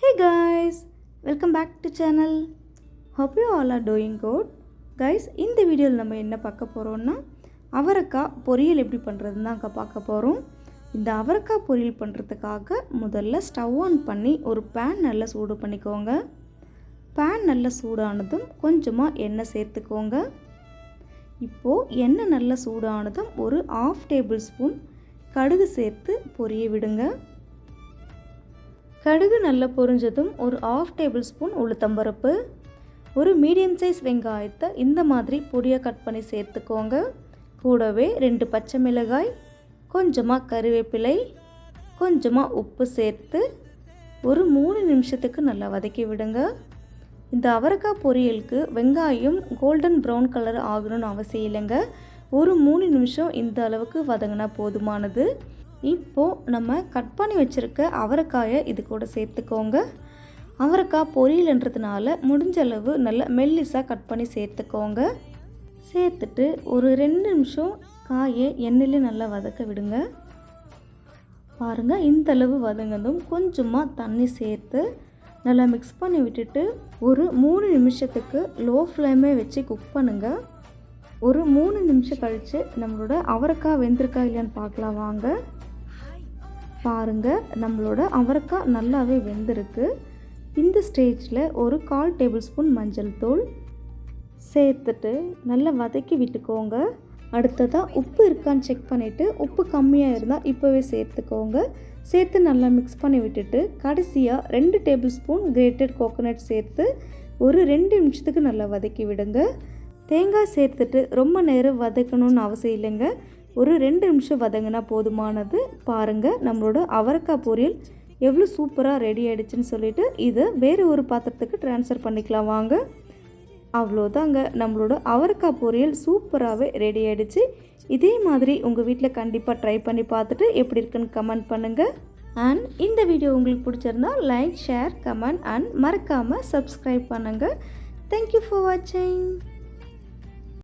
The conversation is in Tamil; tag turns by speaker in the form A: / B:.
A: Hey guys, welcome back to channel. Hope you all are doing good. Guys, இந்த வீடியோவில் நம்ம என்ன பார்க்க போகிறோம்னா அவரைக்காய் பொரியல் எப்படி பண்ணுறதுன்னு தான் பார்க்க போகிறோம். இந்த அவரைக்காய் பொரியல் பண்ணுறதுக்காக முதல்ல ஸ்டவ் ஆன் பண்ணி ஒரு பேன் நல்லா சூடு பண்ணிக்கோங்க. பேன் நல்லா சூடானதும் கொஞ்சமாக எண்ணெய் சேர்த்துக்கோங்க. இப்போது எண்ணெய் நல்லா சூடானதும் ஒரு 1/2 டேபிள் ஸ்பூன் கடுகு சேர்த்து பொரிய விடுங்க. கடுகு நல்லா பொரிஞ்சதும் ஒரு 1/2 டேபிள் ஸ்பூன் உளுத்தம்பருப்பு, ஒரு மீடியம் சைஸ் வெங்காயத்தை இந்த மாதிரி பொடியாக கட் பண்ணி சேர்த்துக்கோங்க. கூடவே 2 பச்சை மிளகாய், கொஞ்சமாக கறிவேப்பிலை, கொஞ்சமாக உப்பு சேர்த்து ஒரு 3 நிமிஷத்துக்கு நல்லா வதக்கி விடுங்க. இந்த அவரைக்காய் பொரியலுக்கு வெங்காயம் கோல்டன் ப்ரௌன் கலர் ஆகணும்னு அவசியம் இல்லைங்க. ஒரு 3 நிமிஷம் இந்த அளவுக்கு வதங்கினா போதுமானது. இப்போது நம்ம கட் பண்ணி வச்சுருக்க அவரைக்காயை இது கூட சேர்த்துக்கோங்க. அவரைக்காய் பொரியல்ன்றதுனால முடிஞ்ச அளவு நல்லா மெல்லிஸாக கட் பண்ணி சேர்த்துக்கோங்க. சேர்த்துட்டு ஒரு 2 நிமிஷம் காயை எண்ணெயிலே நல்லா வதக்க விடுங்க. பாருங்கள், இந்த அளவு வதங்கதும் கொஞ்சமாக தண்ணி சேர்த்து நல்லா மிக்ஸ் பண்ணி விட்டுட்டு ஒரு 3 நிமிஷத்துக்கு லோ ஃப்ளேமே வச்சு குக் பண்ணுங்கள். ஒரு 3 நிமிஷம் கழித்து நம்மளோட அவரைக்காய் வெந்திருக்கா இல்லையான்னு பார்க்கலாம் வாங்க. பாருங்கள், நம்மளோட அவரைக்காய் நல்லாவே வெந்திருக்கு. இந்த ஸ்டேஜில் ஒரு 1/4 டேபிள் ஸ்பூன் மஞ்சள் தூள் சேர்த்துட்டு நல்லா வதக்கி விட்டுக்கோங்க. அடுத்ததாக உப்பு இருக்கான்னு செக் பண்ணிவிட்டு உப்பு கம்மியாக இருந்தால் இப்போவே சேர்த்துக்கோங்க. சேர்த்து நல்லா மிக்ஸ் பண்ணி விட்டுட்டு கடைசியாக 2 டேபிள் ஸ்பூன் கிரேட்டட் கோகோனட் சேர்த்து ஒரு 2 நிமிஷத்துக்கு நல்லா வதக்கி விடுங்க. தேங்காய் சேர்த்துட்டு ரொம்ப நேரம் வதக்கணும்னு அவசியம் இல்லைங்க. ஒரு 2 நிமிஷம் வதங்கினா போதுமானது. பாருங்கள், நம்மளோட அவரைக்காய் பொரியல் எவ்வளோ சூப்பராக ரெடி ஆகிடுச்சின்னு சொல்லிவிட்டு இதை வேறு ஒரு பாத்திரத்துக்கு ட்ரான்ஸ்ஃபர் பண்ணிக்கலாம் வாங்க. அவ்வளோதாங்க, நம்மளோட அவரைக்காய் பொரியல் சூப்பராகவே ரெடி ஆகிடுச்சு. இதே மாதிரி உங்கள் வீட்டில் கண்டிப்பாக ட்ரை பண்ணி பார்த்துட்டு எப்படி இருக்குன்னு கமெண்ட் பண்ணுங்கள். அண்ட் இந்த வீடியோ உங்களுக்கு பிடிச்சிருந்தா லைக், ஷேர், கமெண்ட் அண்ட் மறக்காமல் சப்ஸ்கிரைப் பண்ணுங்கள். தேங்க்யூ ஃபார் வாட்சிங்.